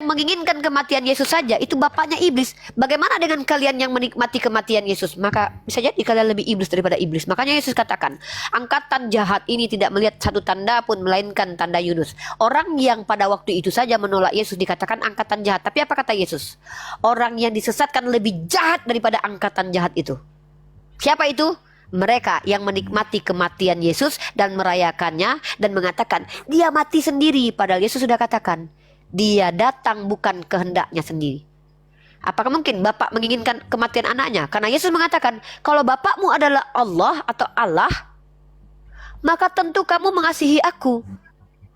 menginginkan kematian Yesus saja itu bapaknya iblis. Bagaimana dengan kalian yang menikmati kematian Yesus? Maka bisa jadi kalian lebih iblis daripada iblis. Makanya Yesus katakan, angkatan jahat ini tidak melihat satu tanda pun melainkan tanda Yunus. Orang yang pada waktu itu saja menolak Yesus dikatakan angkatan jahat. Tapi apa kata Yesus? Orang yang disesatkan lebih jahat daripada angkatan jahat itu. Siapa itu? Mereka yang menikmati kematian Yesus dan merayakannya dan mengatakan dia mati sendiri, padahal Yesus sudah katakan dia datang bukan kehendaknya sendiri. Apakah mungkin bapak menginginkan kematian anaknya? Karena Yesus mengatakan, kalau bapakmu adalah Allah atau Allah, maka tentu kamu mengasihi aku.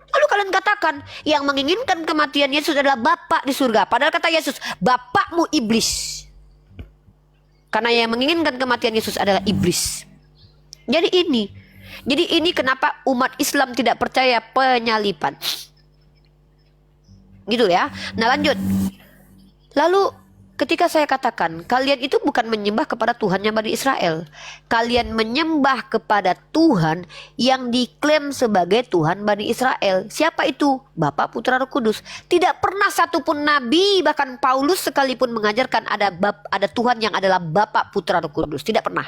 Lalu kalian katakan, yang menginginkan kematian Yesus adalah bapak di surga. Padahal kata Yesus, bapakmu iblis. Karena yang menginginkan kematian Yesus adalah iblis. Jadi ini kenapa umat Islam tidak percaya penyaliban. Gitu ya. Nah lanjut. Lalu ketika saya katakan kalian itu bukan menyembah kepada Tuhannya Bani Israel, kalian menyembah kepada Tuhan yang diklaim sebagai Tuhan Bani Israel. Siapa itu? Bapa, Putra, Roh Kudus. Tidak pernah satupun nabi, bahkan Paulus sekalipun mengajarkan ada Tuhan yang adalah Bapa, Putra, Roh Kudus. Tidak pernah.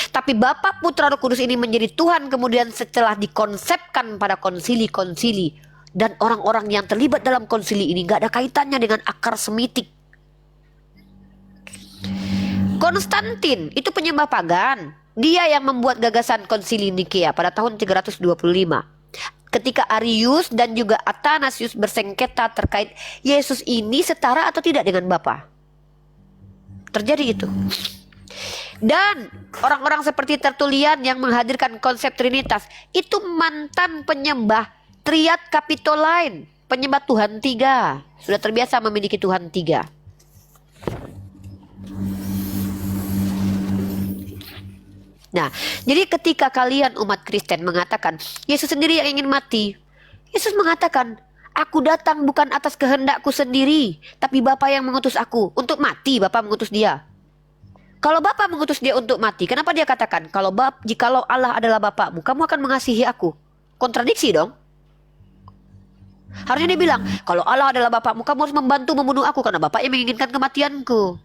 Tapi Bapa, Putra, Roh Kudus ini menjadi Tuhan kemudian setelah dikonsepkan pada konsili-konsili. Dan orang-orang yang terlibat dalam konsili ini gak ada kaitannya dengan akar semitik. Konstantin itu penyembah pagan. Dia yang membuat gagasan konsili Nikea pada tahun 325. Ketika Arius dan juga Athanasius bersengketa terkait Yesus ini setara atau tidak dengan Bapa. Terjadi itu. Dan orang-orang seperti Tertullian yang menghadirkan konsep Trinitas itu mantan penyembah Triad Capitoline, penyembah Tuhan tiga. Sudah terbiasa memiliki Tuhan tiga. Nah, jadi ketika kalian umat Kristen mengatakan Yesus sendiri yang ingin mati, Yesus mengatakan, aku datang bukan atas kehendakku sendiri, tapi Bapa yang mengutus aku. Untuk mati, Bapa mengutus dia. Kalau Bapa mengutus dia untuk mati, kenapa dia katakan, jikalau Allah adalah Bapakmu, kamu akan mengasihi aku? Kontradiksi dong. Harusnya dia bilang, kalau Allah adalah Bapakmu, kamu harus membantu membunuh aku karena Bapak yang menginginkan kematianku.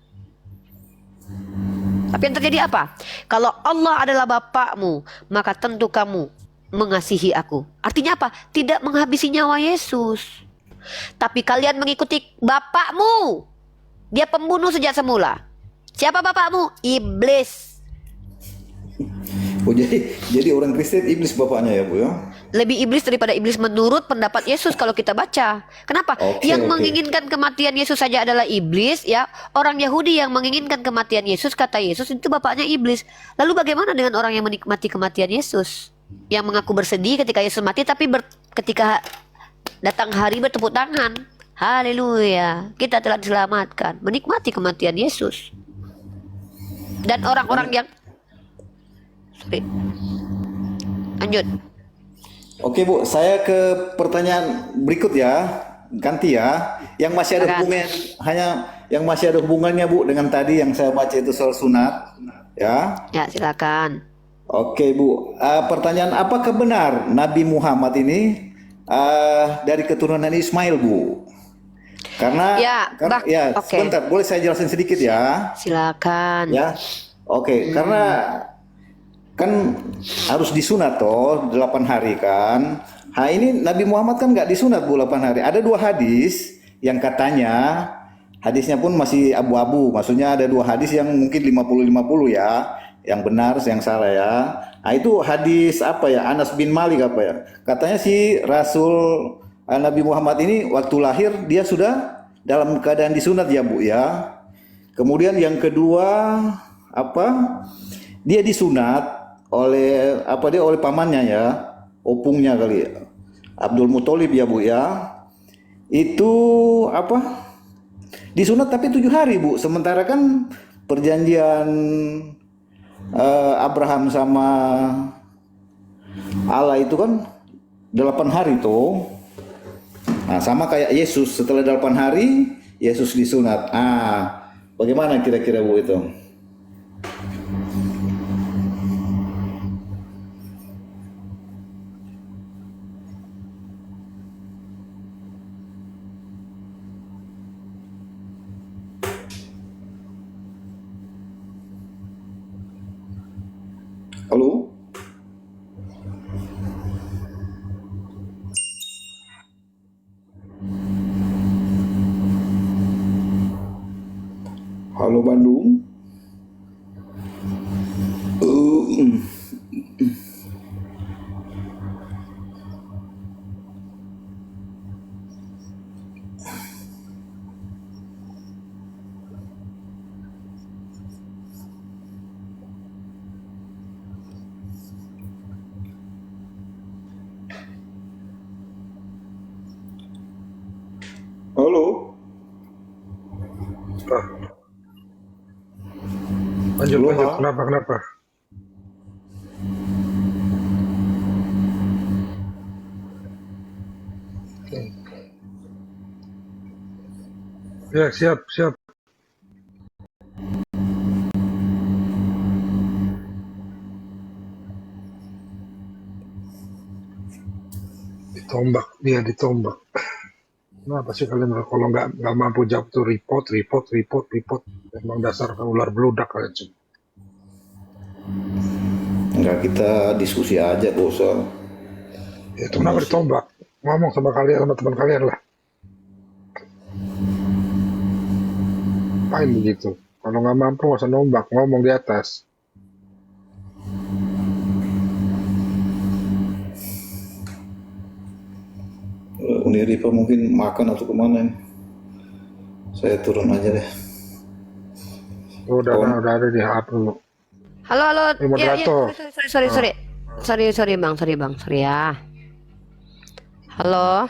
Tapi yang terjadi apa? Kalau Allah adalah Bapakmu, maka tentu kamu mengasihi aku. Artinya apa? Tidak menghabisi nyawa Yesus. Tapi kalian mengikuti Bapakmu. Dia pembunuh sejak semula. Siapa Bapakmu? Iblis. Oh, jadi orang Kristen iblis bapaknya ya, Bu ya? Lebih iblis daripada iblis menurut pendapat Yesus kalau kita baca. Kenapa? Yang menginginkan kematian Yesus saja adalah iblis ya. Orang Yahudi yang menginginkan kematian Yesus, kata Yesus itu bapaknya iblis. Lalu bagaimana dengan orang yang menikmati kematian Yesus? Yang mengaku bersedih ketika Yesus mati, tapi ketika datang hari bertepuk tangan. Haleluya, kita telah diselamatkan. Menikmati kematian Yesus. Dan orang-orang yang lanjut. Oke Bu, saya ke pertanyaan berikut ya, ganti ya. Yang masih ada hubungannya, yang masih ada hubungannya Bu dengan tadi yang saya baca itu soal sunat, ya. Ya silakan. Oke Bu, pertanyaan apakah benar Nabi Muhammad ini dari keturunan Ismail Bu? Karena sebentar, boleh saya jelasin sedikit ya? Silakan. Ya, oke. Karena kan harus disunat toh 8 hari kan. Nah ini Nabi Muhammad kan nggak disunat Bu 8 hari. Ada 2 hadis yang katanya hadisnya pun masih abu-abu. Maksudnya ada 2 hadis yang mungkin 50-50 ya. Yang benar, yang salah ya. Nah itu hadis apa ya? Anas bin Malik apa ya? Katanya si Rasul Nabi Muhammad ini waktu lahir dia sudah dalam keadaan disunat ya Bu ya. Kemudian yang kedua apa? Dia disunat oleh oleh pamannya ya, opungnya kali ya, Abdul Muthalib ya Bu ya. Itu apa? Disunat tapi 7 hari Bu. Sementara kan perjanjian Abraham sama Allah itu kan 8 hari tuh. Nah, sama kayak Yesus, setelah 8 hari Yesus disunat. Bagaimana kira-kira Bu itu? Halo Bandung. Uh, Halo. Ah, lanjut, Aloha. kenapa? Ya, siap. Ditombak. Kenapa sih kalian kalau nggak mampu jawab tuh report? Emang dasar ular beludak kalian semua. Enggak, kita diskusi aja, gak usah Itu kenapa emosi. ditombak? Ngomong sama kalian, sama teman kalian lah. Main begitu. Kalau nggak mampu nggak usah nombak, ngomong di atas. Uni Riva mungkin makan atau kemana nih. Saya turun aja deh. Udah Kawan. ada di HP lu. Halo, halo. Ya, Moderator. sorry. Sorry bang, sorry ya. Halo.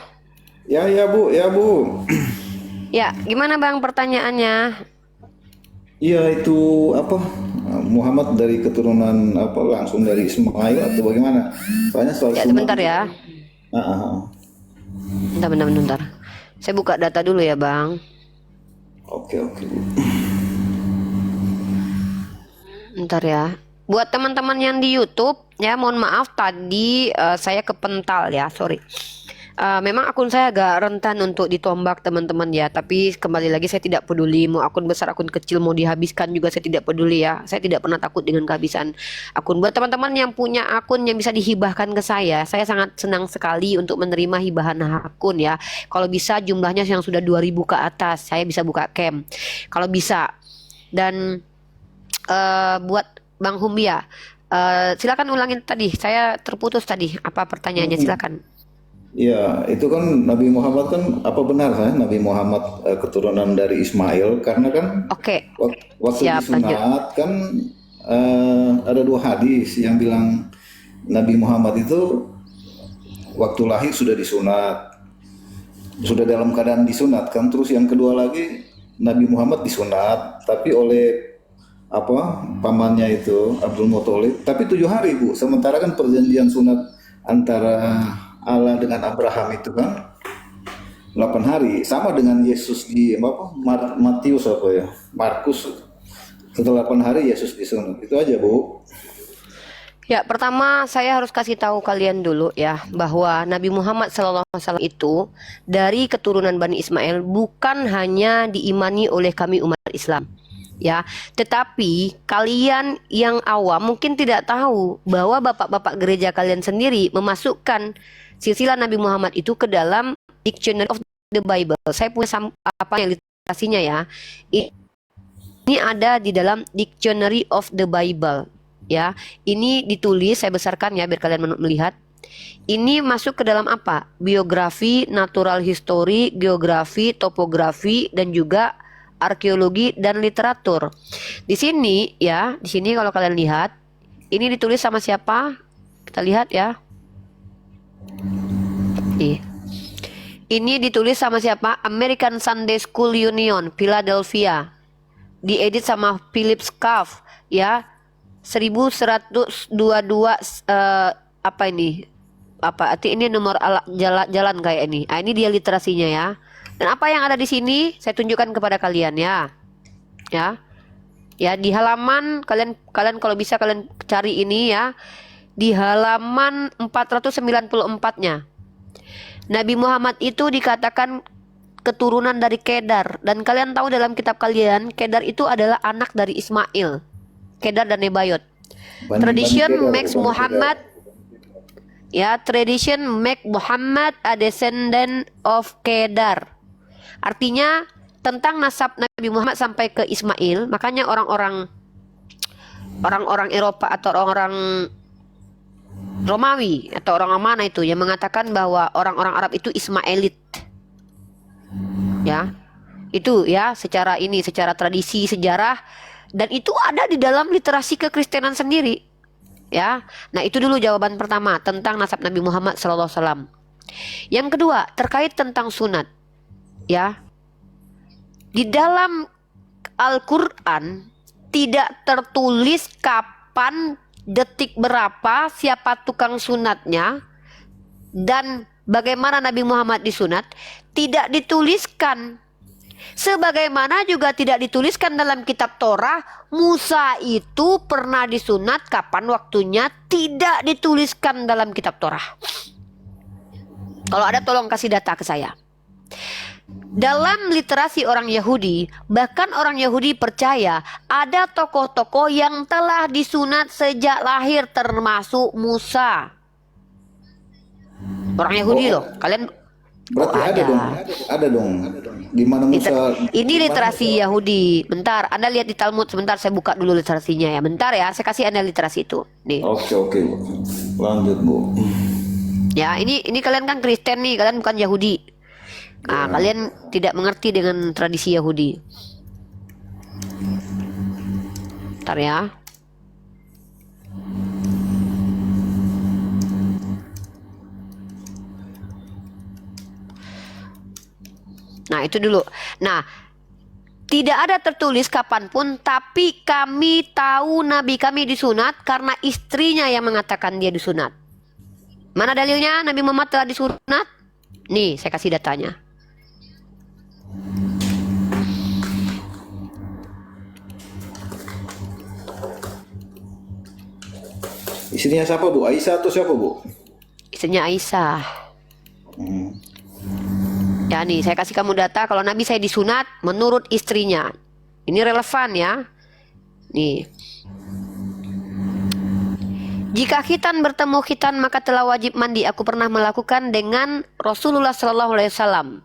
Ya Bu, ya Bu. Ya, gimana bang pertanyaannya? Iya itu apa? Muhammad dari keturunan apa langsung dari Ismail atau bagaimana? Soalnya soal Ya, sunat. sebentar ya. Ah, ah, ah. Bentar. Saya buka data dulu ya bang. Oke Bu. Bentar ya. Buat teman-teman yang di YouTube, ya mohon maaf tadi saya kepental ya, sorry. Memang akun saya agak rentan untuk ditombak teman-teman ya, tapi kembali lagi saya tidak peduli mau akun besar akun kecil mau dihabiskan juga saya tidak peduli ya. Saya tidak pernah takut dengan kehabisan akun. Buat teman-teman yang punya akun yang bisa dihibahkan ke saya sangat senang sekali untuk menerima hibahan akun ya. Kalau bisa jumlahnya yang sudah 2000 ke atas, saya bisa buka cam. Kalau bisa. Dan buat Bang Humbia, silakan ulangin tadi. Saya terputus tadi. Apa pertanyaannya? Silakan. Ya, itu kan Nabi Muhammad kan apa benar kan Nabi Muhammad keturunan dari Ismail karena kan Oke, waktu siap lanjut. disunat kan ada dua hadis yang bilang Nabi Muhammad itu waktu lahir sudah disunat, sudah dalam keadaan disunat kan. Terus yang kedua lagi Nabi Muhammad disunat, tapi oleh apa pamannya itu Abdul Muthalib, tapi 7 hari Bu. Sementara kan perjanjian sunat antara Allah dengan Abraham itu kan 8 hari, sama dengan Yesus di apa Matius apa ya Markus, setelah 8 hari Yesus disunat. Itu aja Bu. Ya, pertama saya harus kasih tahu kalian dulu ya bahwa Nabi Muhammad SAW itu dari keturunan Bani Ismail bukan hanya diimani oleh kami umat Islam. Ya, tetapi kalian yang awam mungkin tidak tahu bahwa bapak-bapak gereja kalian sendiri memasukkan silsilah Nabi Muhammad itu ke dalam Dictionary of the Bible. Saya punya apa yang literasinya ya. Ini ada di dalam Dictionary of the Bible. Ya, ini ditulis, saya besarkan ya biar kalian melihat. Ini masuk ke dalam apa? Biografi, natural history, geografi, topografi, dan juga arkeologi dan literatur. Di sini ya, di sini kalau kalian lihat, ini ditulis sama siapa? Kita lihat ya. Ini ditulis sama siapa? American Sunday School Union, Philadelphia. Diedit sama Philip Scaff ya. 1122 apa ini? Apa arti ini nomor jalan kayak ini. Ah, ini dia literasinya ya. Dan apa yang ada di sini saya tunjukkan kepada kalian ya. Ya. Ya, di halaman kalian kalau bisa kalian cari ini ya. Di halaman 494-nya. Nabi Muhammad itu dikatakan keturunan dari Kedar, dan kalian tahu dalam kitab kalian Kedar itu adalah anak dari Ismail. Kedar dan Nebayot. Tradition makes Muhammad ya, tradition make Muhammad a descendant of Kedar. Artinya tentang nasab Nabi Muhammad sampai ke Ismail. Makanya orang-orang Eropa atau orang-orang Romawi atau orang mana itu yang mengatakan bahwa orang-orang Arab itu Ismailit. Ya. Itu ya secara tradisi, sejarah, dan itu ada di dalam literasi kekristenan sendiri. Ya. Nah, itu dulu jawaban pertama tentang nasab Nabi Muhammad SAW. Yang kedua, terkait tentang sunat. Ya. Di dalam Al-Qur'an tidak tertulis kapan, detik berapa, siapa tukang sunatnya, dan bagaimana Nabi Muhammad disunat. Tidak dituliskan. Sebagaimana juga tidak dituliskan dalam kitab Torah, Musa itu pernah disunat kapan waktunya, tidak dituliskan dalam kitab Torah. Kalau ada tolong kasih data ke saya. Dalam literasi orang Yahudi, bahkan orang Yahudi percaya ada tokoh-tokoh yang telah disunat sejak lahir, termasuk Musa. Orang Yahudi loh, kalian Berarti ada dong. Di mana Musa? Ini literasi Yahudi. Bentar, Anda lihat di Talmud sebentar, saya buka dulu literasinya ya. Bentar ya, saya kasih Anda literasi itu. Nih. Oke. Lanjut, Bu. Ya, ini kalian kan Kristen nih, kalian bukan Yahudi. Nah, kalian tidak mengerti dengan tradisi Yahudi. Bentar ya. Nah, itu dulu. Nah, tidak ada tertulis kapanpun, tapi kami tahu Nabi kami disunat karena istrinya yang mengatakan dia disunat. Mana dalilnya Nabi Muhammad telah disunat? Nih, saya kasih datanya. Istrinya siapa, Bu? Aisyah atau siapa, Bu? Istrinya Aisyah. Ya nih, saya kasih kamu data kalau Nabi saya disunat menurut istrinya. Ini relevan ya. Nih. Jika khitan bertemu khitan maka telah wajib mandi. Aku pernah melakukan dengan Rasulullah SAW.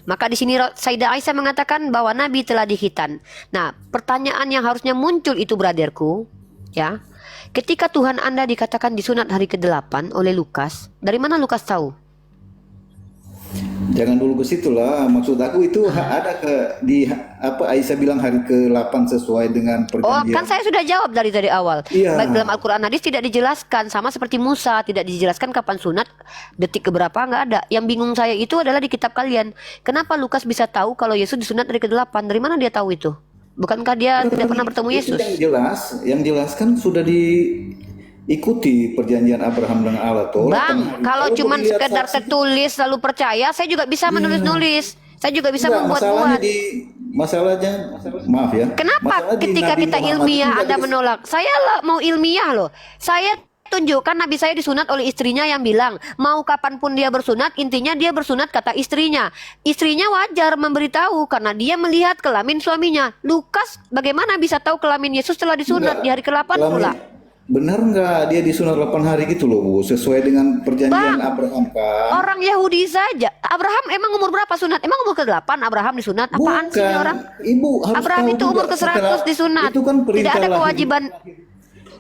Maka di sini Sayyidah Aisyah mengatakan bahwa Nabi telah dikhitan. Nah, pertanyaan yang harusnya muncul itu braderku, ya. Ketika Tuhan Anda dikatakan disunat hari ke-8 oleh Lukas, dari mana Lukas tahu? Jangan dulu ke situ lah. Maksud aku itu ada Aisyah bilang hari ke-8 sesuai dengan perjanjian. Oh, kan saya sudah jawab dari awal. Iya. Baik dalam Al-Quran hadis tidak dijelaskan, sama seperti Musa tidak dijelaskan kapan sunat, detik keberapa, nggak ada. Yang bingung saya itu adalah di kitab kalian. Kenapa Lukas bisa tahu kalau Yesus disunat hari ke-8? Dari mana dia tahu itu? Bukankah dia tidak pernah bertemu Yesus? Yang jelas kan sudah diikuti perjanjian Abraham dengan Allah toh. Bang, kalau cuman sekedar tertulis lalu percaya, saya juga bisa menulis-nulis. Saya juga bisa membuat-buat. Masalahnya, maaf ya. Kenapa masalah ketika Nabi kita Muhammad ilmiah itu Anda menolak? Saya mau ilmiah loh. Saya tunjukkan Nabi saya disunat oleh istrinya yang bilang mau kapanpun dia bersunat, intinya dia bersunat kata istrinya. Istrinya wajar memberitahu karena dia melihat kelamin suaminya. Lukas bagaimana bisa tahu kelamin Yesus telah disunat di hari ke-8 pula? Benar nggak dia disunat 8 hari gitu loh, Bu, sesuai dengan perjanjian Abraham kan? Orang Yahudi saja. Abraham emang umur berapa sunat? Emang umur ke-8 Abraham disunat? Apaan sih ini orang? Ibu harus Abraham tahu itu umur ke-100 disunat. Itu kan Tidak ada lahir. kewajiban.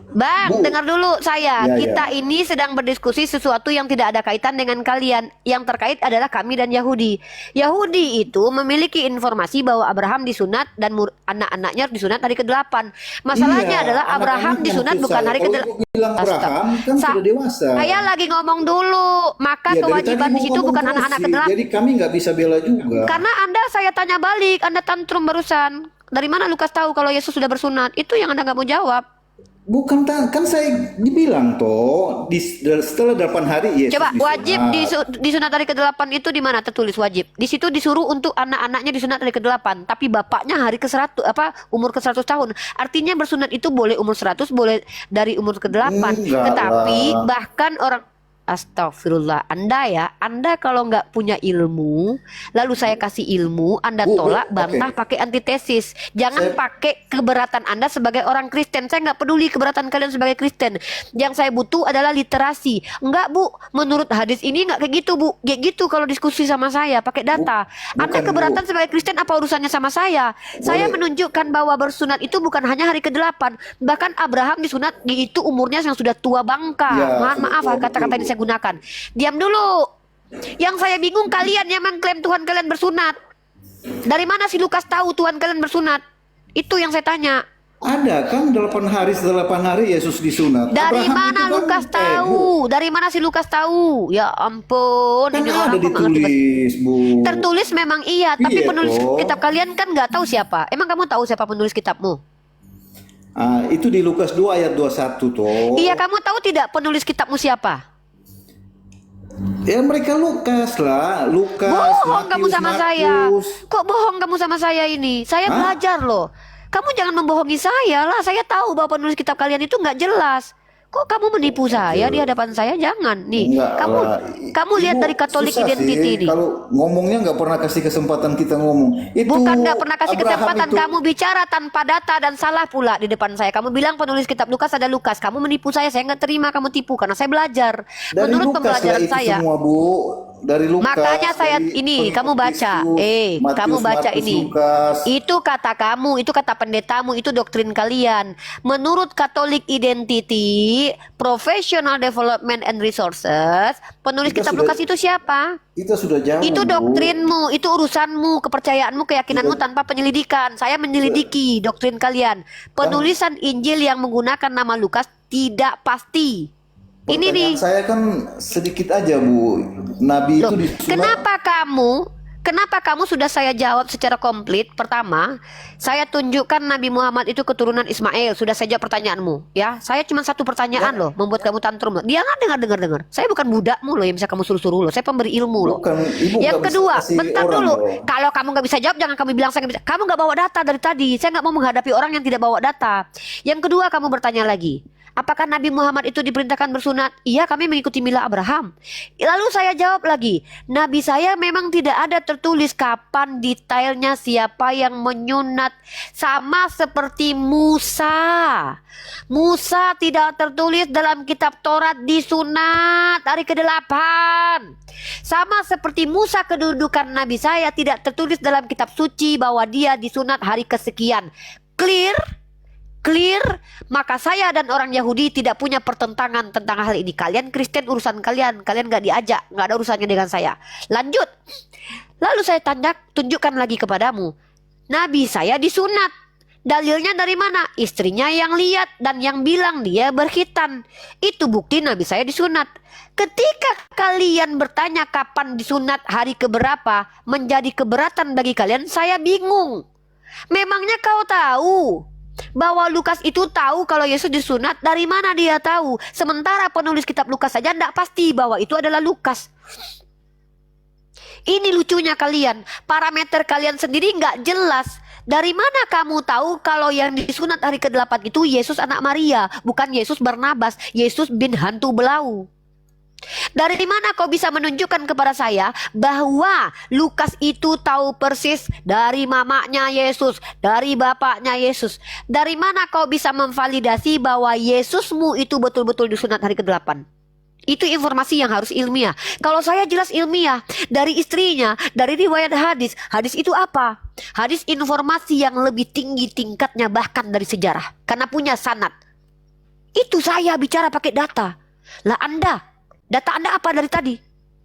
Bang, Bu. dengar dulu saya. Ya, Kita ini sedang berdiskusi sesuatu yang tidak ada kaitan dengan kalian. Yang terkait adalah kami dan Yahudi. Yahudi itu memiliki informasi bahwa Abraham disunat dan anak-anaknya disunat hari ke-8. Masalahnya adalah Abraham disunat bukan hari ke-8. Bilang Abraham kan sudah dewasa. Saya lagi ngomong dulu. Maka Ya, dari kewajiban tadi di situ mau bukan ngomong anak-anak terus ke-8. Jadi kami nggak bisa bela juga. Karena Anda saya tanya balik, Anda tantrum barusan. Dari mana Lukas tahu kalau Yesus sudah bersunat? Itu yang Anda nggak mau jawab. Bukan, kan saya dibilang toh setelah 8 hari Yesus Coba disunat. wajib disunat hari ke-8 itu di mana tertulis wajib? Di situ disuruh untuk anak-anaknya disunat hari ke-8, tapi bapaknya hari ke-100 umur ke-100 tahun. Artinya bersunat itu boleh umur 100, boleh dari umur ke-8. Enggak Tetapi lah. bahkan orang Astagfirullah. Anda kalau nggak punya ilmu, lalu saya kasih ilmu, Anda tolak, bantah pakai antitesis. Jangan pakai keberatan Anda sebagai orang Kristen. Saya nggak peduli keberatan kalian sebagai Kristen. Yang saya butuh adalah literasi. Enggak, Bu, menurut hadis ini nggak kayak gitu, Bu. Kayak gitu kalau diskusi sama saya pakai data. Anda keberatan sebagai Kristen, apa urusannya sama saya? Saya menunjukkan bahwa bersunat itu bukan hanya hari ke-8. Bahkan Abraham disunat itu umurnya yang sudah tua bangka. Mohon maaf kata-kata ini saya gunakan. Diam dulu. Yang saya bingung, kalian yang mengklaim Tuhan kalian bersunat. Dari mana si Lukas tahu Tuhan kalian bersunat? Itu yang saya tanya. Ada kan 8 hari Yesus disunat. Dari Abraham mana itu kan, Lukas tahu? Dari mana si Lukas tahu? Ya ampun, kan ini ada orang kok nggak ngerti ditulis, Bu. tertulis memang iya, tapi Iya penulis toh. kitab kalian kan nggak tahu siapa. Emang kamu tahu siapa penulis kitabmu? Itu di Lukas 2 ayat 21 toh. Iya, kamu tahu tidak penulis kitabmu siapa? Ya mereka Lukas lah, Lukas, Bohong kamu Matius, sama saya. Markus. Kok bohong kamu sama saya ini? Saya belajar loh. Kamu jangan membohongi saya lah. Saya tahu bahwa penulis kitab kalian itu nggak jelas. Kok kamu menipu saya di hadapan saya? Jangan nih. Enggak lah. Kamu lihat Ibu, dari Catholic susah Identity sih nih. kalau ngomongnya nggak pernah kasih kesempatan kita ngomong. Itu Bukan nggak pernah kasih Abraham kesempatan, itu- kamu bicara tanpa data dan salah pula di depan saya. Kamu bilang penulis kitab Lukas ada Lukas. Kamu menipu saya nggak terima kamu tipu karena saya belajar. Dari Menurut Lukas pembelajaran lah itu saya. semua, Bu. Dari Lukas. Makanya saya dari ini kamu baca, Yesus, Matius, kamu baca Markus, ini. Lukas. Itu kata kamu, itu kata pendetamu, itu doktrin kalian. Menurut Catholic Identity, Professional Development and Resources, penulis Kita kitab sudah- Lukas itu siapa? Kita sudah jauh. Itu Bu. doktrinmu, itu urusanmu, kepercayaanmu, keyakinanmu tanpa penyelidikan. Saya menyelidiki doktrin kalian. Penulisan Injil yang menggunakan nama Lukas tidak pasti. Ini nih. Pertanyaan saya kan sedikit aja, Bu. Nabi Loh, itu disunat. kenapa kamu sudah saya jawab secara komplit? Pertama, saya tunjukkan Nabi Muhammad itu keturunan Ismail. Sudah saya jawab pertanyaanmu, ya. Saya cuma satu pertanyaan loh, membuat kamu tantrum loh. Dia nggak dengar. Saya bukan budakmu loh yang bisa kamu suruh-suruh loh. Saya pemberi ilmu loh. Bukan, Ibu Yang nggak bisa kedua, kasih bentar orang dulu. loh. Kalau kamu nggak bisa jawab, jangan kamu bilang saya nggak bisa. Kamu nggak bawa data dari tadi. Saya nggak mau menghadapi orang yang tidak bawa data. Yang kedua, kamu bertanya lagi. Apakah Nabi Muhammad itu diperintahkan bersunat? Iya, kami mengikuti milah Abraham. Lalu saya jawab lagi, Nabi saya memang tidak ada tertulis kapan detailnya siapa yang menyunat. Sama seperti Musa. Musa tidak tertulis dalam kitab Taurat disunat hari ke-8. Sama seperti Musa, kedudukan Nabi saya tidak tertulis dalam kitab suci bahwa dia disunat hari kesekian. Clear? Maka saya dan orang Yahudi tidak punya pertentangan tentang hal ini. Kalian Kristen urusan kalian gak diajak, gak ada urusannya dengan saya. Lanjut. Lalu saya tunjukkan lagi kepadamu, Nabi saya disunat. Dalilnya dari mana? Istrinya yang lihat dan yang bilang dia berkhitan. Itu bukti Nabi saya disunat. Ketika kalian bertanya kapan disunat hari keberapa menjadi keberatan bagi kalian, saya bingung. Memangnya kau tahu bahwa Lukas itu tahu kalau Yesus disunat? Dari mana dia tahu? Sementara penulis kitab Lukas saja tidak pasti bahwa itu adalah Lukas. Ini lucunya kalian. Parameter kalian sendiri nggak jelas. Dari mana kamu tahu kalau yang disunat hari ke-8 itu Yesus anak Maria, bukan Yesus Barnabas, Yesus bin hantu belau? Dari mana kau bisa menunjukkan kepada saya bahwa Lukas itu tahu persis dari mamanya Yesus, dari bapaknya Yesus? Dari mana kau bisa memvalidasi bahwa Yesusmu itu betul-betul disunat hari ke-8? Itu informasi yang harus ilmiah. Kalau saya jelas ilmiah, dari istrinya, dari riwayat hadis. Hadis itu apa? Hadis informasi yang lebih tinggi tingkatnya bahkan dari sejarah, karena punya sanad. Itu saya bicara pakai data. Lah data Anda apa dari tadi?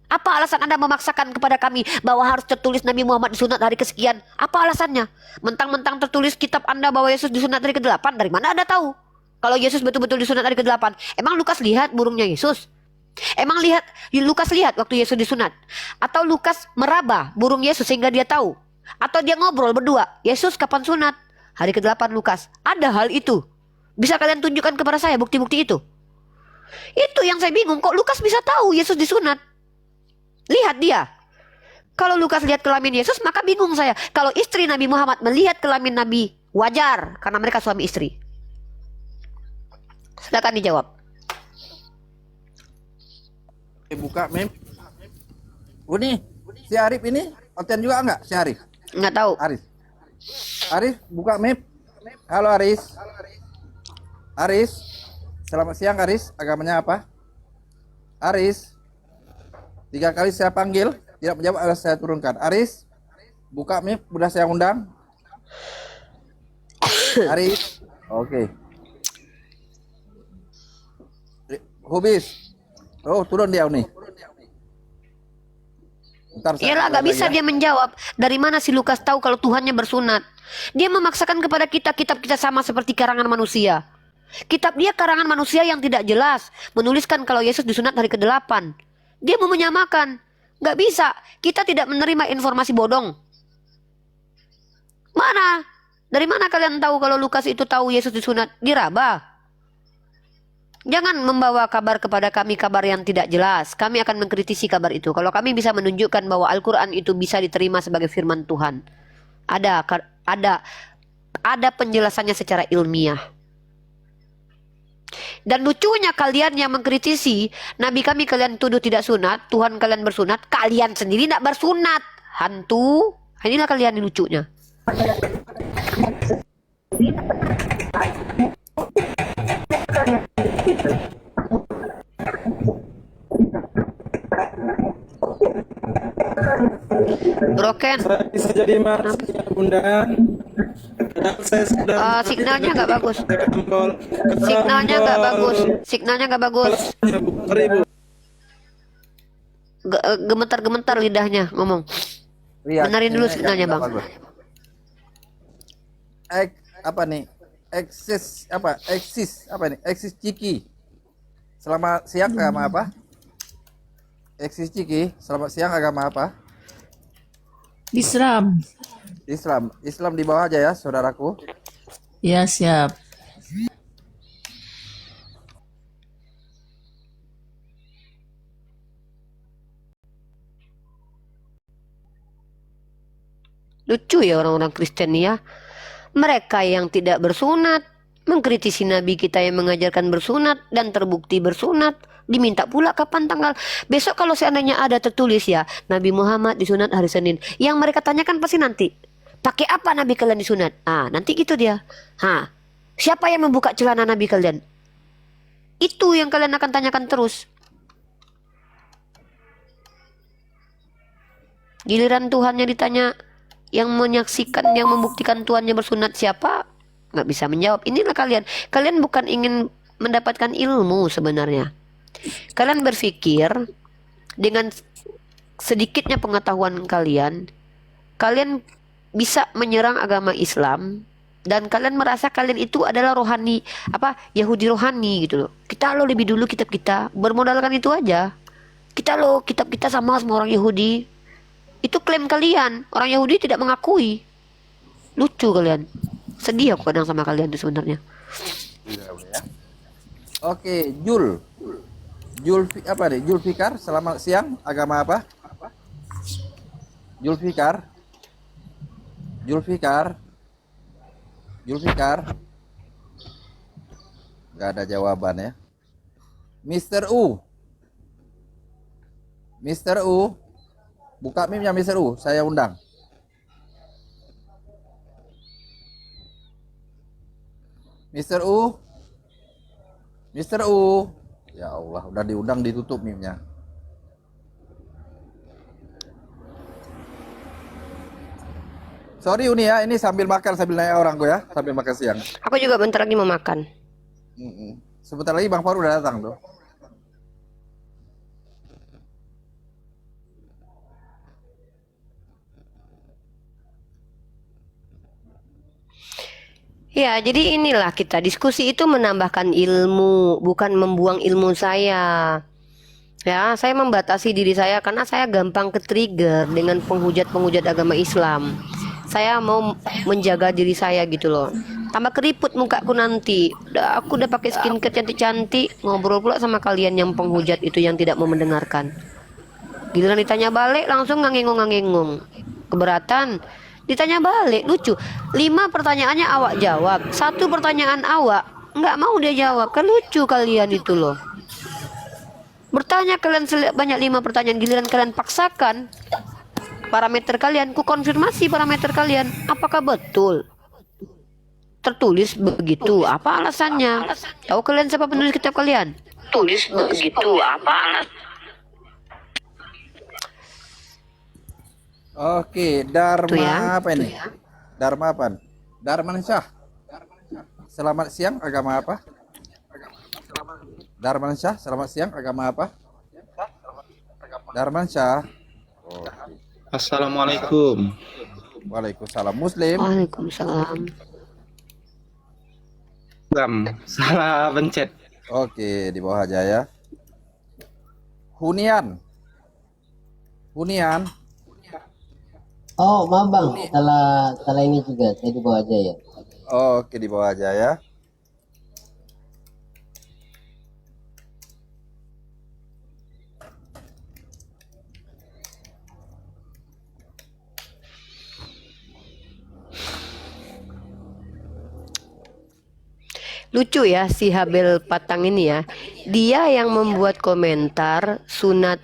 Apa alasan Anda memaksakan kepada kami bahwa harus tertulis Nabi Muhammad disunat hari kesekian? Apa alasannya? Mentang-mentang tertulis kitab Anda bahwa Yesus disunat hari ke-8, dari mana Anda tahu kalau Yesus betul-betul disunat hari ke-8? Emang Lukas lihat burungnya Yesus? Emang Lukas lihat waktu Yesus disunat? Atau Lukas meraba burung Yesus sehingga dia tahu? Atau dia ngobrol berdua, Yesus kapan sunat? Hari ke-8 Lukas. Ada hal itu. Bisa kalian tunjukkan kepada saya bukti-bukti itu? Itu yang saya bingung, kok Lukas bisa tahu Yesus disunat? Lihat dia. Kalau Lukas lihat kelamin Yesus, maka bingung saya. Kalau istri Nabi Muhammad melihat kelamin Nabi, wajar karena mereka suami istri. Silakan dijawab. buka meme. Uni, si Arif ini konten juga enggak? Si Arif? Nggak tahu. Aris, buka map. Halo Aris. Aris, selamat siang Aris. Agamanya apa? Aris, 3 kali saya panggil, tidak menjawab, harus saya turunkan. Aris, buka map, udah saya undang. Aris, oke. Hubis, oh turun dia nih. Ntar saya Iyalah, gak lagi bisa ya. dia menjawab. Dari mana si Lukas tahu kalau Tuhannya bersunat? Dia memaksakan kepada kita, kitab kita sama seperti karangan manusia. Kitab dia karangan manusia yang tidak jelas, menuliskan kalau Yesus disunat hari ke-8. Dia mau menyamakan. Gak bisa. Kita tidak menerima informasi bodong. Mana? Dari mana kalian tahu kalau Lukas itu tahu Yesus disunat? Diraba. Jangan membawa kabar kepada kami, kabar yang tidak jelas. Kami akan mengkritisi kabar itu. Kalau kami bisa menunjukkan bahwa Al-Quran itu bisa diterima sebagai firman Tuhan, ada penjelasannya secara ilmiah. Dan lucunya kalian yang mengkritisi Nabi kami kalian tuduh tidak sunat, Tuhan kalian bersunat, kalian sendiri tidak bersunat. Hantu. Inilah kalian yang lucunya. Broken. Bisa jadi maksudnya bunda. Saya sudah Signalnya nggak bagus. tempol. Signalnya nggak bagus. Signalnya nggak bagus. Seribu. Gemetar-gemetar lidahnya ngomong. Lihat, Benerin dulu ini signalnya, yang Bang. bagus. Apa nih? Eksis apa nih? Eksis Ciki. Selamat siang agama apa? Eksis Ciki, selamat siang agama apa? Islam. Islam di bawah aja ya, saudaraku. Ya, siap. Lucu ya orang-orang Kristen ya. Mereka yang tidak bersunat mengkritisi Nabi kita yang mengajarkan bersunat dan terbukti bersunat. Diminta pula kapan tanggal. Besok kalau seandainya ada tertulis ya, Nabi Muhammad disunat hari Senin. Yang mereka tanyakan pasti nanti, pakai apa Nabi kalian disunat? Nanti gitu dia. Siapa yang membuka celana Nabi kalian? Itu yang kalian akan tanyakan terus. Giliran Tuhannya ditanya, yang menyaksikan, yang membuktikan Tuhannya bersunat siapa? Nggak bisa menjawab. Inilah kalian. Kalian bukan ingin mendapatkan ilmu sebenarnya. Kalian berpikir dengan sedikitnya pengetahuan kalian, kalian bisa menyerang agama Islam dan kalian merasa kalian itu adalah rohani, Yahudi rohani gitu loh. Kita lo lebih dulu kitab kita, bermodalkan itu aja. Kita lo kitab kita sama orang Yahudi. Itu klaim kalian. Orang Yahudi tidak mengakui. Lucu kalian. Sedih aku kadang sama kalian itu sebenarnya. Oke, Jul Fikar, selamat siang. Agama apa? Jul Fikar. Gak ada jawaban ya. Mister U. Buka meme-nya Mister U, saya undang. Mister U. Ya Allah, udah diundang ditutup meme-nya. Sorry Uni ya, ini sambil makan sambil nanya orang gue ya, sambil makan siang. Aku juga bentar lagi mau makan. Sebentar lagi Bang Faru udah datang tuh. Ya, jadi inilah kita diskusi itu menambahkan ilmu, bukan membuang ilmu saya. Ya, saya membatasi diri saya karena saya gampang ke-trigger dengan penghujat-penghujat agama Islam. Saya mau menjaga diri saya gitu loh. Tambah keriput mukaku nanti. Aku udah pakai skincare cantik-cantik, ngobrol pula sama kalian yang penghujat itu yang tidak mau mendengarkan. Giliran ditanya balik langsung ngangengong-ngangengong. Keberatan. Ditanya balik, lucu. 5 pertanyaannya awak jawab, 1 pertanyaan awak nggak mau dia jawab. Kan lucu kalian itu loh. Bertanya kalian banyak 5 pertanyaan, giliran kalian paksakan parameter kalian, ku konfirmasi parameter kalian. Apakah betul tertulis begitu? Apa alasannya? Tahu kalian siapa penulis kitab kalian? Tulis begitu. Apa alasan? Oke, Dharma Itu ya. apa ini? Dharma apa? Darmansyah. Selamat siang, agama apa? Darmansyah, selamat siang, agama apa? Darmansyah. Assalamualaikum. Waalaikumsalam. Muslim. Waalaikumsalam. Salah pencet. Oke, di bawah aja ya. Hunian. Hunian. Oh, maaf bang, salah ini juga, saya di bawah aja ya. Oke, di bawah aja ya. Lucu ya si Habel Patang ini ya. Dia yang membuat komentar sunat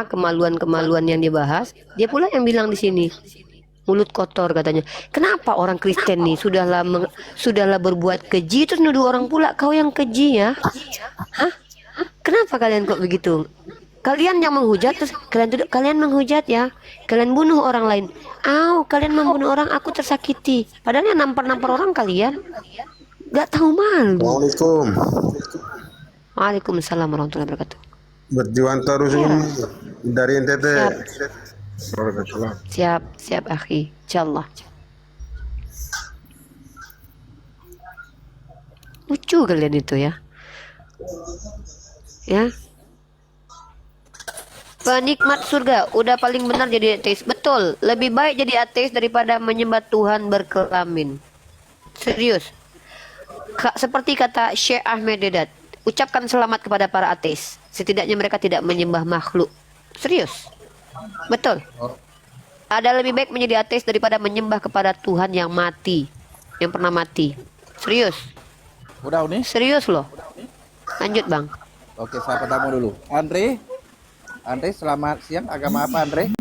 kemaluan-kemaluan yang dibahas. Dia pula yang bilang di sini mulut kotor katanya. Kenapa orang Kristen nih sudahlah berbuat keji terus nuduh orang pula kau yang keji ya? Hah? Kenapa kalian kok begitu? Kalian yang menghujat terus kalian menghujat ya. Kalian bunuh orang lain. Kalian membunuh orang, aku tersakiti. Padahal yang nampar-nampar orang kalian gak tahu malu. Assalamualaikum. Waalaikumsalam warahmatullahi wabarakatuh. Berjuang terus Ya. dari NTT. Siap akhi. Insyaallah. Lucu kalian itu ya. Ya. Penikmat surga udah paling benar jadi ateis. Betul, lebih baik jadi ateis daripada menyembah Tuhan berkelamin. Serius. Seperti kata Syekh Ahmed Dedat, ucapkan selamat kepada para ateis. Setidaknya mereka tidak menyembah makhluk. Serius. Betul. Ada lebih baik menjadi ateis daripada menyembah kepada Tuhan yang mati, yang pernah mati. Serius. Udah Uni? Serius loh. Lanjut, Bang. Oke, saya tamu dulu. Andre, selamat siang. Agama apa, Andre?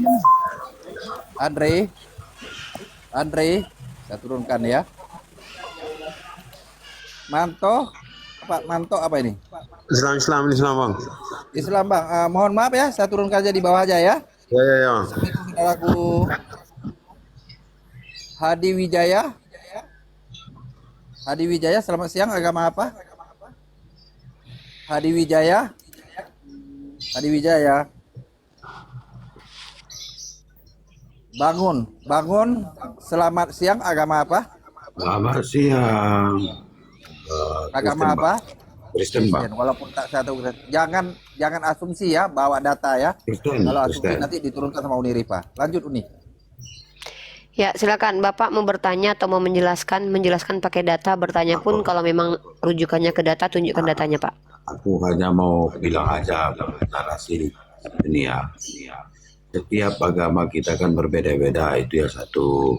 Andre, saya turunkan ya. Pak Manto apa ini? Islam bang. Islam bang. Mohon maaf ya, saya turunkan aja di bawah aja ya. Ya. Saudaraku Hadi Wijaya. Selamat siang. Agama apa? Hadi Wijaya. Bangun. Selamat siang. Agama apa? Selamat siang. Agama apa? Kristen, Bang. Walaupun tak satu Kristen. Jangan asumsi ya, bawa data ya. Kristen. Kalau asumsi Kristen. nanti diturunkan sama Uni Rifa. Lanjut Uni. Ya, silakan Bapak mau bertanya atau mau menjelaskan pakai data. Bertanya pun kalau memang rujukannya ke data, tunjukkan datanya, Pak. Aku hanya mau bilang aja narasi ini ya. Setiap agama kita kan berbeda-beda, itu ya satu.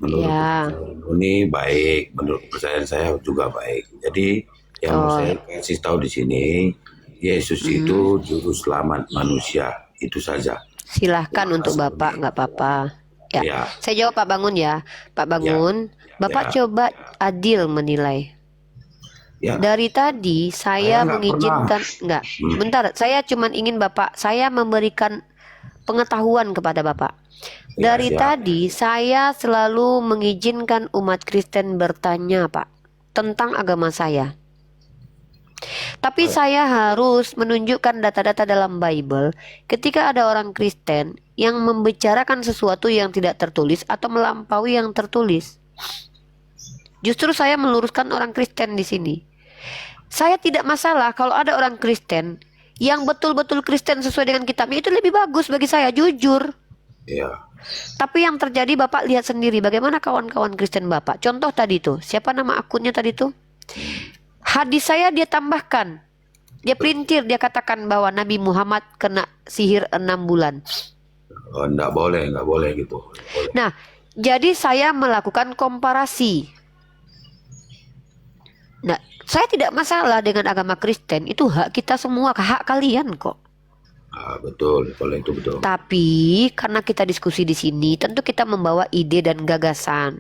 Menurut Ya. ini baik, menurut percayaan saya juga baik. Jadi yang mau saya kasih tahu di sini, Yesus itu juru selamat manusia, itu saja. Silahkan untuk Bapak, nggak apa-apa. Ya. Ya. Saya jawab Pak Bangun ya. Pak Bangun, Bapak coba adil menilai. Ya. Dari tadi saya Saya nggak mengizinkan, enggak, bentar, saya cuma ingin Bapak, saya memberikan pengetahuan kepada Bapak. Ya, Dari siap. tadi saya selalu mengizinkan umat Kristen bertanya, Pak, tentang agama saya. Tapi saya harus menunjukkan data-data dalam Bible ketika ada orang Kristen yang membicarakan sesuatu yang tidak tertulis atau melampaui yang tertulis. Justru saya meluruskan orang Kristen di sini. Saya tidak masalah kalau ada orang Kristen yang betul-betul Kristen sesuai dengan kitabnya, itu lebih bagus bagi saya, jujur. Ya. Tapi yang terjadi Bapak lihat sendiri bagaimana kawan-kawan Kristen Bapak. Contoh tadi tuh, siapa nama akunnya tadi tuh? Hadis saya dia tambahkan. Dia pelintir, dia katakan bahwa Nabi Muhammad kena sihir 6 bulan. Oh, enggak boleh gitu. Boleh. Nah, jadi saya melakukan komparasi. Nah, Saya tidak masalah dengan agama Kristen, itu hak kita semua, hak kalian kok. Betul, kalau itu betul. Tapi karena kita diskusi di sini, tentu kita membawa ide dan gagasan.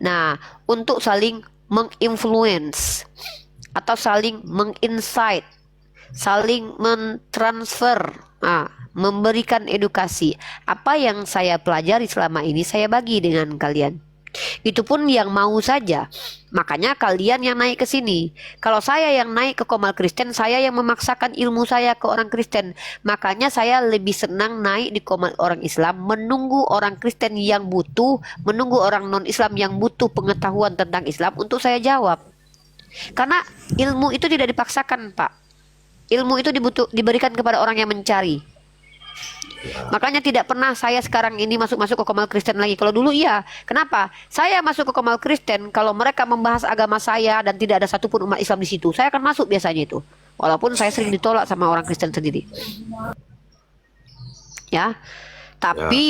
Nah, untuk saling menginfluence atau saling menginsight, saling mentransfer, memberikan edukasi. Apa yang saya pelajari selama ini saya bagi dengan kalian. Itu pun yang mau saja. Makanya kalian yang naik ke sini. Kalau saya yang naik ke Komal Kristen, saya yang memaksakan ilmu saya ke orang Kristen. Makanya saya lebih senang naik di Komal orang Islam, menunggu orang Kristen yang butuh, menunggu orang non-Islam yang butuh pengetahuan tentang Islam untuk saya jawab. Karena ilmu itu tidak dipaksakan, Pak. Ilmu itu diberikan kepada orang yang mencari. Makanya tidak pernah saya sekarang ini masuk ke Komal Kristen lagi. Kalau dulu iya. Kenapa? Saya masuk ke Komal Kristen kalau mereka membahas agama saya dan tidak ada satupun umat Islam di situ. Saya akan masuk biasanya itu. Walaupun saya sering ditolak sama orang Kristen sendiri. Ya. Tapi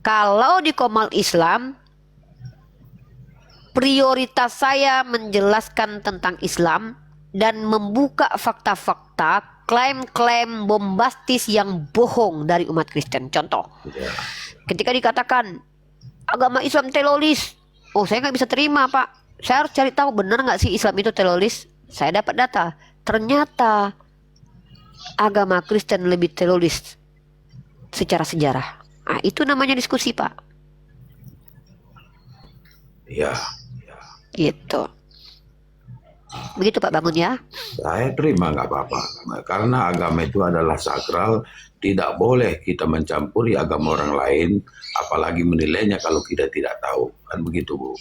kalau di Komal Islam, prioritas saya menjelaskan tentang Islam dan membuka fakta-fakta, klaim-klaim bombastis yang bohong dari umat Kristen. Contoh, ketika dikatakan agama Islam teroris, saya nggak bisa terima, Pak. Saya harus cari tahu benar nggak sih Islam itu teroris. Saya dapat data, ternyata agama Kristen lebih teroris secara sejarah. Itu namanya diskusi, Pak. Ya. Gitu. Begitu Pak Bangun ya. Saya terima nggak apa-apa. Karena agama itu adalah sakral, tidak boleh kita mencampuri agama orang lain, apalagi menilainya kalau kita tidak tahu. Kan begitu, Bu.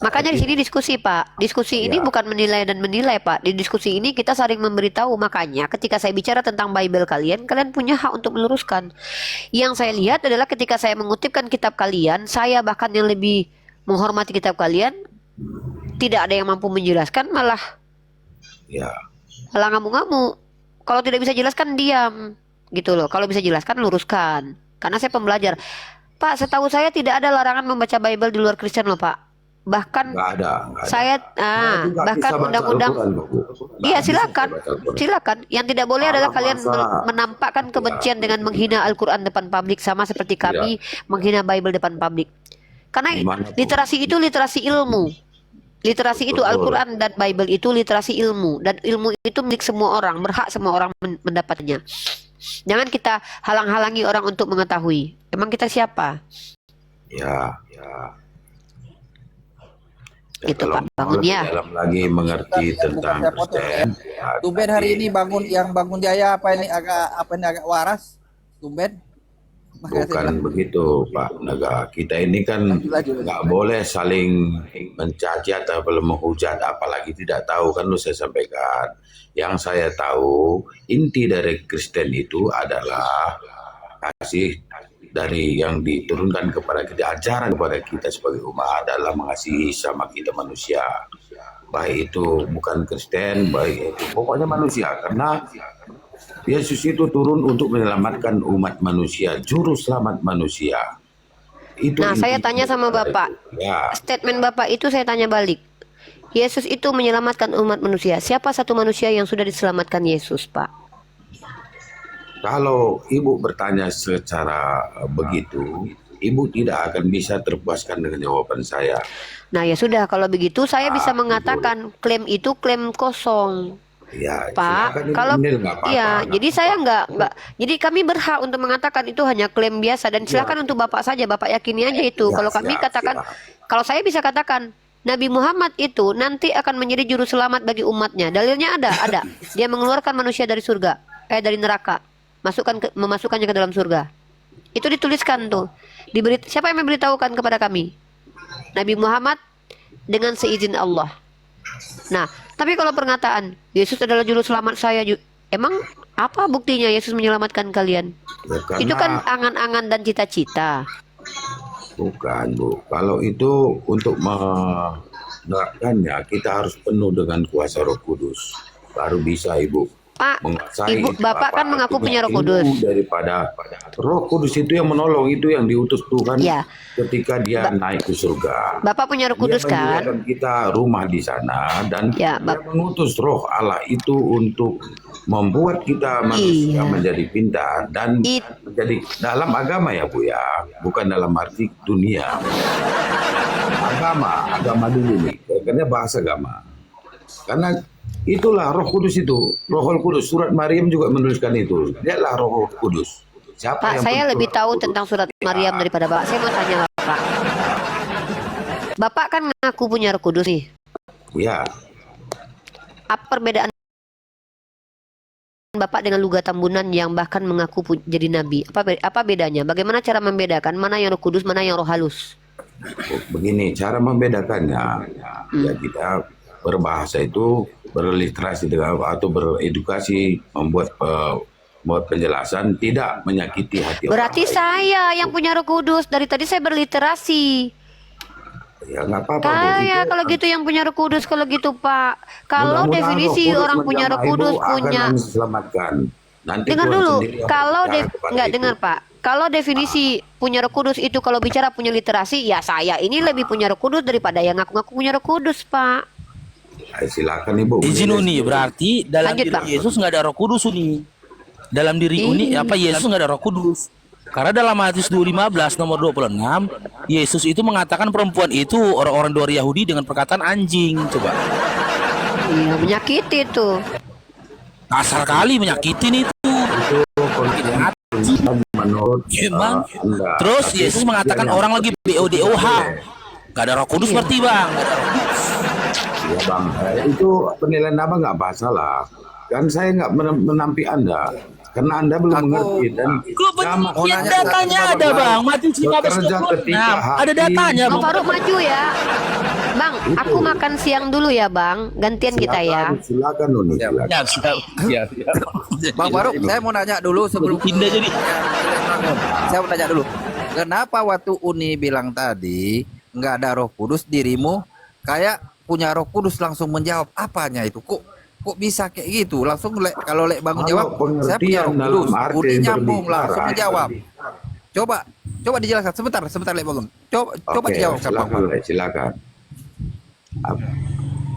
Makanya di sini diskusi, Pak. Diskusi ini bukan menilai dan menilai, Pak. Di diskusi ini kita saling memberitahu. Makanya ketika saya bicara tentang Bible kalian punya hak untuk meluruskan. Yang saya lihat adalah ketika saya mengutipkan kitab kalian, saya bahkan yang lebih menghormati kitab kalian, tidak ada yang mampu menjelaskan, malah ngamuk-ngamuk. Kalau tidak bisa jelaskan, diam. Gitu loh. Kalau bisa jelaskan, luruskan. Karena saya pembelajar. Pak, setahu saya tidak ada larangan membaca Bible di luar Kristen loh, Pak. Bahkan nggak ada. Saya bahkan undang-undang. Iya, silakan. Yang tidak boleh adalah kalian menampakkan kebencian dengan menghina Al-Quran depan publik, sama seperti kami menghina Bible depan publik. Karena literasi itu literasi ilmu. Literasi itu Al-Quran dan Bible itu literasi ilmu, dan ilmu itu milik semua orang, berhak semua orang mendapatnya. Jangan kita halang-halangi orang untuk mengetahui. Emang kita siapa? Ya. Itu Pak Bangun ya. Dalam lagi mengerti tentang Kristen. Tumben hari ini yang bangun jaya apa ini agak waras. Tumben. Bukan begitu, Pak Naga. Kita ini kan nggak boleh saling mencaci atau menghujat, apalagi tidak tahu. Kan lu saya sampaikan. Yang saya tahu, inti dari Kristen itu adalah kasih dari yang diturunkan kepada kita, ajaran kepada kita sebagai umat adalah mengasihi sama kita manusia. Baik itu bukan Kristen, baik itu pokoknya manusia. Karena Yesus itu turun untuk menyelamatkan umat manusia, juru selamat manusia. Saya tanya sama Bapak. Statement Bapak itu saya tanya balik. Yesus itu menyelamatkan umat manusia. Siapa satu manusia yang sudah diselamatkan Yesus, Pak? Kalau Ibu bertanya secara begitu, Ibu tidak akan bisa terpuaskan dengan jawaban saya. Nah ya sudah, kalau begitu saya bisa mengatakan klaim itu klaim kosong. Ya, Pak, kalau jadi saya enggak. Jadi kami berhak untuk mengatakan itu hanya klaim biasa, dan silakan untuk Bapak saja, Bapak yakini aja itu. Kalau kami katakan, kalau saya bisa katakan Nabi Muhammad itu nanti akan menjadi juru selamat bagi umatnya. Dalilnya ada. Dia mengeluarkan manusia dari surga, dari neraka, memasukkannya ke dalam surga. Itu dituliskan tuh. Siapa yang memberitahukan kepada kami? Nabi Muhammad dengan seizin Allah. Nah, tapi kalau pernyataan Yesus adalah juru selamat saya, emang apa buktinya Yesus menyelamatkan kalian? Itu kan angan-angan dan cita-cita. Bukan, Bu. Kalau itu untuk menerapkannya, kita harus penuh dengan kuasa Roh Kudus. Baru bisa, Ibu. Pak, menguasai Ibu, itu Bapak apa. kan mengaku Artinya punya Roh ilmu Kudus. daripada Roh Kudus itu yang menolong, itu yang diutus Tuhan Ya. ketika dia naik ke surga. Bapak punya Roh Kudus Dia kan? menyediakan kita rumah di sana dan Ya, dia mengutus Roh Allah itu untuk membuat kita manusia Iya. menjadi pintar dan It- menjadi dalam agama ya Bu ya, bukan dalam arti dunia. Agama dulu nih, karena bahasa agama. Karena itulah Roh Kudus itu, Roh Kudus. Surat Maryam juga menuliskan itu. Dialah Roh Kudus. Siapa Pak, yang saya penuh lebih Roh tahu Kudus? tentang surat Maryam daripada Bapak. Saya mau tanya Bapak. Bapak kan mengaku punya Roh Kudus nih. Ya, Apa perbedaan Bapak dengan Luga Tambunan yang bahkan mengaku jadi nabi? Apa bedanya? Bagaimana cara membedakan mana yang Roh Kudus, mana yang Roh halus? begini cara membedakannya. Ya kita berbahasa itu berliterasi dengan atau beredukasi, membuat penjelasan tidak menyakiti hati Berarti orang lain. saya yang punya Roh Kudus. Dari tadi saya berliterasi. Ya nggak apa-apa Bu. Saya Itu kalau gitu yang punya Roh Kudus kalau gitu Pak. Kalau mudah-mudahan definisi Roh Kudus orang punya Roh menjamah Kudus Ibu akan punya. kami selamatkan. Nanti Dengar Tuhan dulu. sendiri yang Kalau berbicara kepada nggak itu. dengar Pak. Kalau definisi punya Roh Kudus itu kalau bicara punya literasi, ya saya ini lebih punya Roh Kudus daripada yang ngaku-ngaku punya Roh Kudus Pak. Silakan Ibu. Izin Uni, berarti dalam Lanjut, diri Bang. Yesus nggak ada Roh Kudus Uni. Dalam diri Uni apa Yesus nggak ada Roh Kudus. Karena dalam Matius 2:15 nomor 26, Yesus itu mengatakan perempuan itu orang-orang luar Yahudi dengan perkataan anjing. Coba. Iya, menyakiti tuh. Kasar kali menyakitin itu. Menurut Emang. Anda. Terus Tapi Yesus mengatakan yang- orang lagi BODOH. Gak ada Roh Kudus berarti Bang. Nggak ada Roh Kudus. Ya Bang, itu penilaian Abang nggak masalah. Kan saya nggak menampi Anda. Karena Anda belum mengerti dan sama- Ya datanya ada Bang. Matius Bekerja 15:26. ketika Ada datanya Bang Bang. Faruk maju ya. Bang, aku makan siang dulu ya Bang. Gantian kita ya. Silakan Nuni, silakan. Ya, siap. Bang Faruk, saya mau nanya dulu sebelum Pindah jadi. saya mau nanya dulu. Kenapa waktu Uni bilang tadi nggak ada Roh Kudus, dirimu kayak punya Roh Kudus langsung menjawab apanya itu? Kok bisa kayak gitu? Langsung kalau Bang Kalau jawab, saya punya Roh pengertian dalam Kudus. arti Uni nyambung berbicara, langsung menjawab. Coba dijelaskan sebentar Lek Bangun. Coba Oke, dijawab Bang silakan, Faruk. Le, silakan.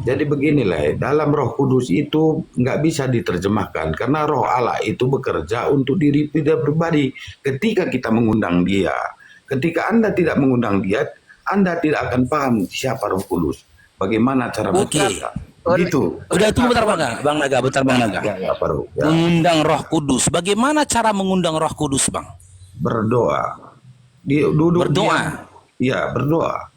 Jadi beginilah, dalam Roh Kudus itu nggak bisa diterjemahkan karena Roh Allah itu bekerja untuk diri kita pribadi. Ketika kita mengundang Dia, ketika Anda tidak mengundang Dia, Anda tidak akan paham siapa Roh Kudus. Bagaimana cara Oke. bekerja? Gitu. Udah tunggu bentar Bang Naga, bentar Bang Naga. Ya, Pak Roh. Ya. Mengundang Roh Kudus. Bagaimana cara mengundang Roh Kudus, Bang? Berdoa. Duduk Berdoa. Iya, berdoa.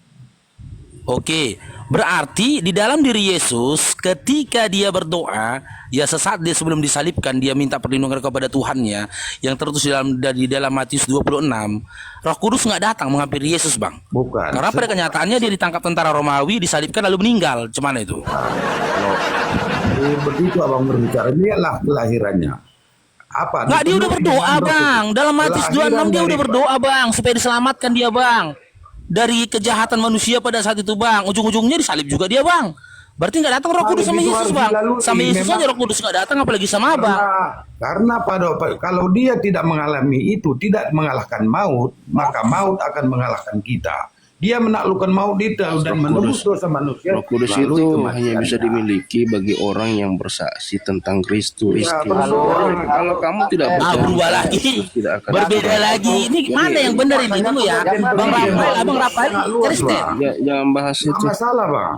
Oke, berarti di dalam diri Yesus ketika dia berdoa, ya sesaat dia sebelum disalibkan dia minta perlindungan kepada Tuhannya yang tertulis di dalam Matius 26. Roh Kudus nggak datang menghampiri Yesus, Bang. Bukan. Karena pada kenyataannya dia ditangkap tentara Romawi, disalibkan lalu meninggal. Cuman itu. Begitu Abang berbicara, lihatlah kelahirannya. Apa? Nggak, dia udah berdoa, Bang. Dalam Matius 26 dia udah berdoa, Bang, supaya diselamatkan dia, Bang, dari kejahatan manusia pada saat itu, Bang. Ujung-ujungnya disalib juga dia, Bang. Berarti nggak datang Roh Kudus sama Itu Yesus, harus Bang. dilalui. Sama Yesus Memang- aja Roh Kudus nggak datang, apalagi sama Abang. Karena kalau dia tidak mengalami itu, tidak mengalahkan maut, maka maut akan mengalahkan kita. Dia menaklukkan maut itu dan menembus dosa manusia. Roh Kudus melalui itu kematian. hanya bisa dimiliki bagi orang yang bersaksi tentang Kristus. Ya, Kalau kamu tidak percaya, Berubah lagi, Kristus tidak akan berbeda lagi. Ini mana yang benar ini dulu ya, Bang Rafael, Abang Rafael, Kristen. Jangan bahas itu. Nggak masalah Bang.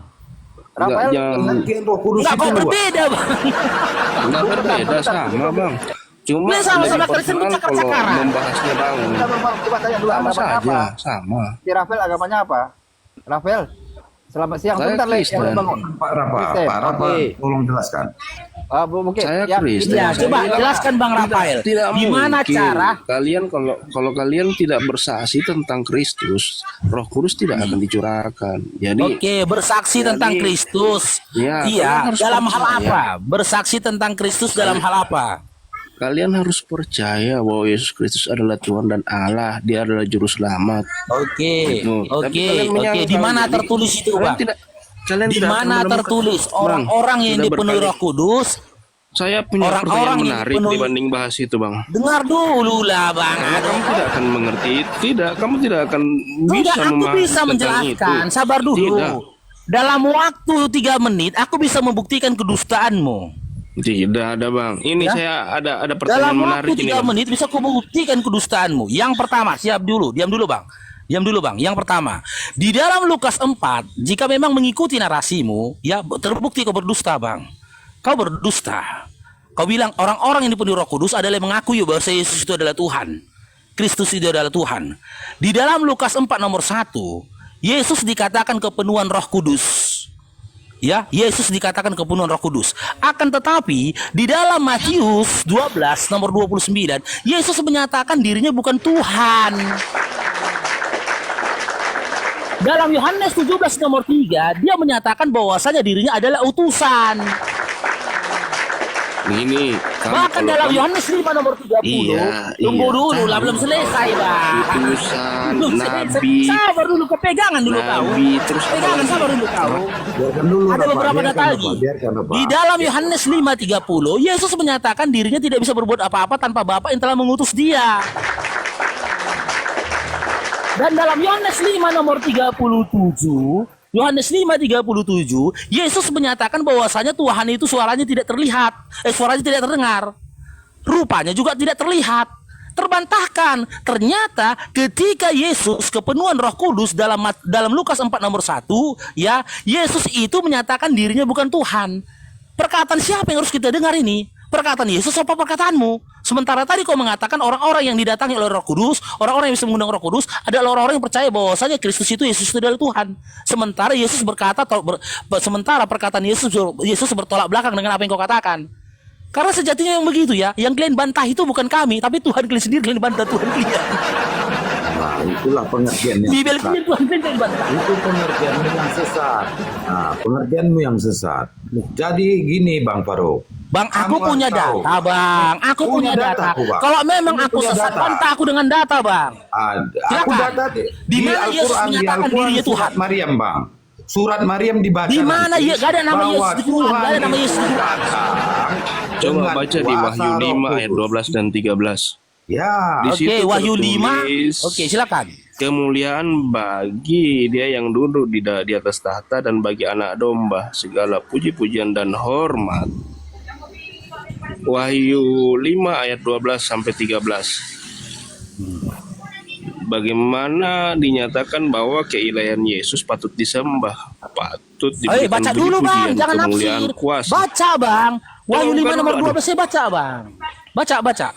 Jangan Pengertian Roh Kudus Nggak itu kok luas. berbeda, Bang. nggak berbeda sama bang. Cuma Ini sama-sama lebih Kristen personal kalau bercakap-cakaran. membahasnya bang. Coba tanya dulu Sama agamanya saja, apa? sama. Si Rafael agamanya apa? Rafael, selamat siang. Saya Sebentar, Lek, Kristen. yang Bangun. Pak Rafa, Kristen, Pak Rafa, oke. tolong jelaskan. Mungkin Saya ya, Kristen. Ya, Saya coba bilang, jelaskan Bang Rafael. Tidak Gimana mungkin. cara? Kalian kalau kalian tidak bersaksi tentang Kristus, Roh Kudus tidak akan dicurahkan. Jadi Oke, bersaksi tentang Kristus. Ya, Iya, kalian harus dalam hal percaya. apa? Bersaksi tentang Kristus dalam hal apa? kalian harus percaya bahwa Yesus Kristus adalah Tuhan dan Allah. Dia adalah juru selamat. Oke, Gitu. Tapi oke, kalian oke. menyangkal. Di mana Jadi, tertulis itu, kalian Bang? tidak- kalian Di tidak akan mana menemukan- tertulis Bang, orang-orang yang sudah dipenuhi berkali- Roh Kudus Saya punya Orang-orang pertanyaan yang menarik penuh- dibanding bahas itu, Bang. Dengar dulu lah bang. Karena kamu tidak akan mengerti, kamu tidak akan Tidak, bisa aku memahami bisa tentang menjelaskan. itu. Sabar dulu. Tidak. Dalam waktu 3 menit, aku bisa membuktikan kedustaanmu. Tidak ada, Bang. Ini Ya? saya ada Dalam pertanyaan menarik waktu ini, 3 Bang. menit bisa aku membuktikan kedustaanmu. Yang pertama, siap dulu, diam dulu bang. Diam dulu bang. Yang pertama, di dalam Lukas 4, jika memang mengikuti narasimu, ya terbukti kau berdusta bang. Kau berdusta. Kau bilang orang-orang yang dipenuhi Roh Kudus adalah yang mengakui bahwa Yesus itu adalah Tuhan. Kristus itu adalah Tuhan. Di dalam Lukas 4 nomor 1, Yesus dikatakan kepenuhan Roh Kudus. Ya, Yesus dikatakan kepenuhan Roh Kudus. Akan tetapi di dalam Matius 12 nomor 29, Yesus menyatakan dirinya bukan Tuhan. Dalam Yohanes 17 nomor 3, dia menyatakan bahwasanya dirinya adalah utusan. Ini Bahkan dalam Yohanes 5 nomor 30, Iya, tunggu iya, dulu lah, tahu. belum selesai bang. utusan Belum selesai. nabi, Sabar dulu, kepegangan dulu kau. nabi, terus apa Pegangan, lagi? sabar dulu kau. Biarkan dulu, Ada Bapak. beberapa Biarkan, data Bapak. lagi. Biarkan, Bapak. Di dalam Yohanes 5:30, Yesus menyatakan dirinya tidak bisa berbuat apa-apa tanpa Bapa yang telah mengutus dia. Dan dalam Yohanes 5 nomor 37, Yohanes 5:37, Yesus menyatakan bahwasanya Tuhan itu suaranya tidak terlihat, suaranya tidak terdengar. Rupanya juga tidak terlihat. Terbantahkan. Ternyata ketika Yesus kepenuhan Roh Kudus dalam Lukas 4 nomor 1, ya, Yesus itu menyatakan dirinya bukan Tuhan. Perkataan siapa yang harus kita dengar ini? Perkataan Yesus apa perkataanmu? Sementara tadi kau mengatakan orang-orang yang didatangi oleh Roh Kudus, orang-orang yang bisa mengundang Roh Kudus adalah orang-orang yang percaya bahwasanya Kristus itu Yesus itu adalah Tuhan. Sementara Yesus berkata sementara perkataan Yesus bertolak belakang dengan apa yang kau katakan. Karena sejatinya yang begitu ya, yang kalian bantah itu bukan kami, tapi Tuhan kalian sendiri, kalian bantah Tuhan kalian. Nah, itulah pengertiannya. Bibel kalian Tuhan kalian bantah. Itu pengertianmu yang sesat. Nah, pengertianmu yang sesat. Jadi gini Bang Farouk. Bang, aku Kamu punya harus tahu. data, Bang. Aku punya data. aku, Bang. Kalau memang Ini aku punya sesat, data. bantah aku dengan data, Bang. Aku Silakan. data Di mana Yesus menyatakan dirinya Tuhan? Surat Maryam, Bang. Surat Maryam dibaca. Di mana nanti gak ada nama bahwa Yesus di Quran, gak ada nama Yesus di Quran. datang Coba dengan baca di kuasa Wahyu Roh 5 ayat Kudus. 12 dan 13. Ya. Di Oke, situ Wahyu 5. tertulis, Oke, silakan. kemuliaan bagi dia yang duduk di atas tahta dan bagi anak domba segala puji-pujian dan hormat. Wahyu 5 ayat 12 sampai 13. Bagaimana dinyatakan bahwa keilahian Yesus patut disembah, patut Ayo diberikan baca dulu, Bang. puji-pujian, Jangan kemuliaan, nafsir. kuasa. Baca, Bang. Wahyu 5 Bukan, nomor aduh. 12 saya baca, Bang. Baca. Baca.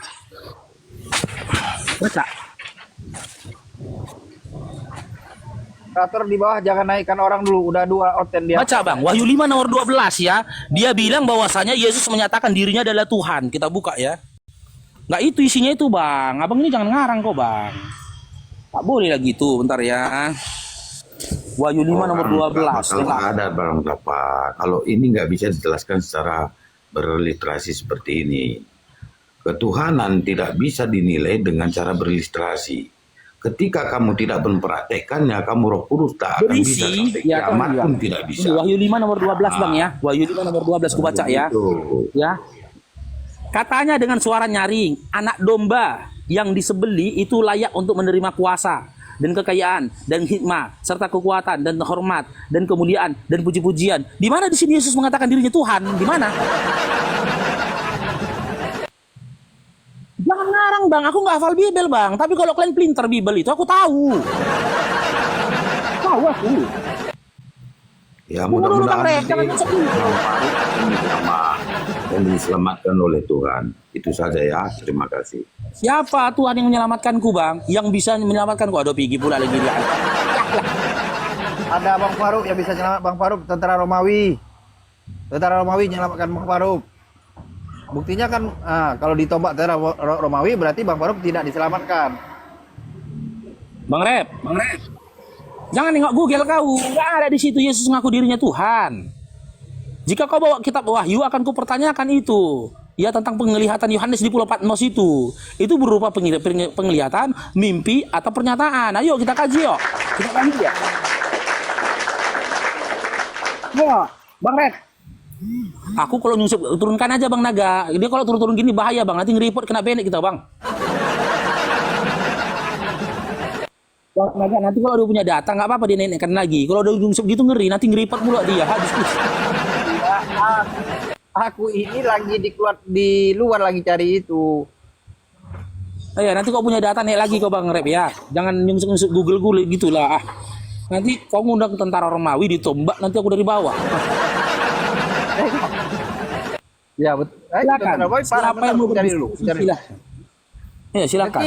Operator di bawah jangan naikkan orang dulu, udah 2 oten dia. Baca Bang, Wahyu 5 nomor 12 ya. Dia bilang bahwasanya Yesus menyatakan dirinya adalah Tuhan. Kita buka ya. Nggak itu isinya itu Bang. Abang ini jangan ngarang kok Bang. Tak boleh lah gitu, bentar ya. Wahyu 5 nomor 12. Kalau ada barang apa, kalau ini nggak bisa dijelaskan secara berliterasi seperti ini. Ketuhanan tidak bisa dinilai dengan cara berliterasi. Ketika kamu tidak mempraktekannya, kamu Roh Kudus tak akan bisa Berisi, sampai ya, kiamat kan, pun ya. tidak bisa. Ini Wahyu 5 nomor 12 Bang ya. Wahyu 5 nomor 12 ku baca ya. Begitu. Ya. Katanya dengan suara nyaring, anak domba yang disembeli itu layak untuk menerima kuasa dan kekayaan dan hikmah serta kekuatan dan hormat dan kemuliaan dan puji-pujian. Di mana di sini Yesus mengatakan dirinya Tuhan? Di mana? Jangan ngarang Bang, aku nggak hafal Bibel Bang. Tapi kalau kalian pinter Bibel itu aku tahu. Tahu aku. Ya Tunggu dulu, Bang mudah-mudahan Rek, jangan masuk dulu. dan diselamatkan oleh Tuhan. Itu saja ya. Terima kasih. Siapa Tuhan yang menyelamatkanku Bang? Yang bisa menyelamatkanku? Aduh Pigi pula lagi dia. Ada Bang Faruk yang bisa nyelamat Bang Faruk, tentara Romawi. Tentara Romawi menyelamatkan Bang Faruk. Buktinya kan kalau ditombak tentara Romawi berarti Bang Faruk tidak diselamatkan. Bang Rep. Jangan nengok Google kau. Nggak ada di situ Yesus ngaku dirinya Tuhan. Jika kau bawa kitab Wahyu akan kupertanyakan itu. Ya tentang penglihatan Yohanes di Pulau Patmos itu. Itu berupa penglihatan, mimpi atau pernyataan. Ayo kita kaji yuk. Kita kaji ya. Yo, Bang Rep. Aku kalau nyusup turunkan aja Bang Naga. Dia kalau turun-turun gini bahaya Bang. Nanti nge-report kena benek kita Bang. Bang Naga nanti kalau dia punya data nggak apa-apa dia nenekkan lagi. Kalau udah nyusup gitu ngeri. Nanti nge-report mulu dia. Habis. Aku ini lagi di luar lagi cari itu. Ya nanti kau punya data naik lagi kau Bang Rep ya. Jangan nyungsuk-nyungsuk Google gitulah. Nanti kau ngundang tentara Romawi ditombak nanti aku dari bawah. Ya betul. Silakan. Siapa yang mau cari dulu. berdiskusi silahkan. Ya silakan.